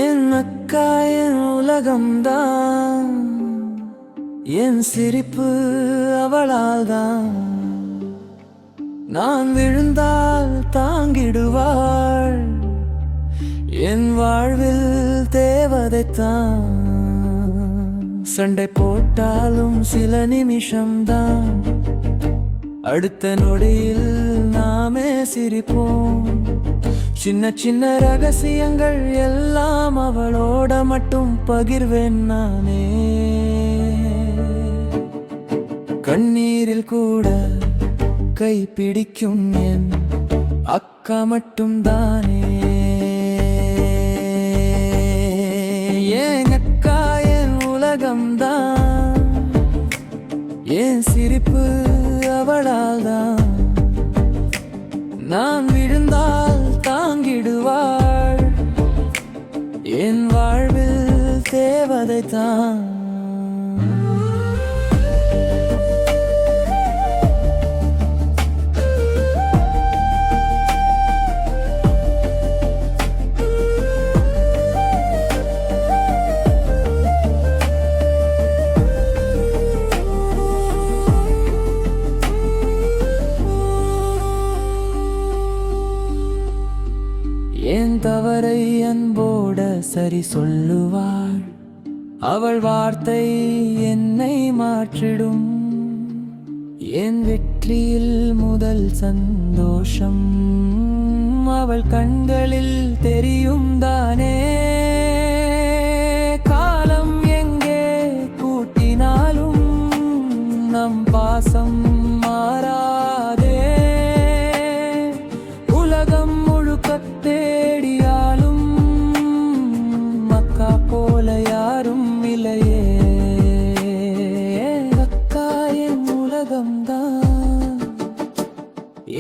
என் அக்கா என் உலகம்தான், என் சிரிப்பு அவளால்தான். நான் விழுந்தால் தாங்கிடுவாள், என் வாழ்வில் தேவதைத்தான். சண்டை போட்டாலும் சில நிமிஷம்தான், அடுத்த நொடியில் நாமே சிரிப்போம். சின்ன சின்ன ரகசியங்கள் எல்லாம் அவளோட மட்டும் பகிர்வேன் நானே. கண்ணீரில் கூட கை பிடிக்கும் என் அக்கா மட்டும் தானே. என் அக்கா என் உலகம்தான், என் சிரிப்பு அவளால்தான். நான் விழுந்தால் தாங்கிடுவாள், என் வாழ்வில் தேவதைத்தான். என் தவறை அன்போட சரி சொல்லுவாள், அவள் வார்த்தை என்னை மாற்றிடும். என் வெற்றியில் முதல் சந்தோஷம் அவள் கண்களில் தெரியும் தானே. காலம் எங்கே கூட்டினாலும் நம் பாசம் மாறாதே. உலகம் முழுக்க தேடியாலும் அக்கா போல யாரும் இல்லையே. அக்கா என் உலகம்தான்,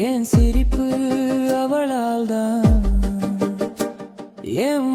என் சிரிப்பு அவளால்தான். என்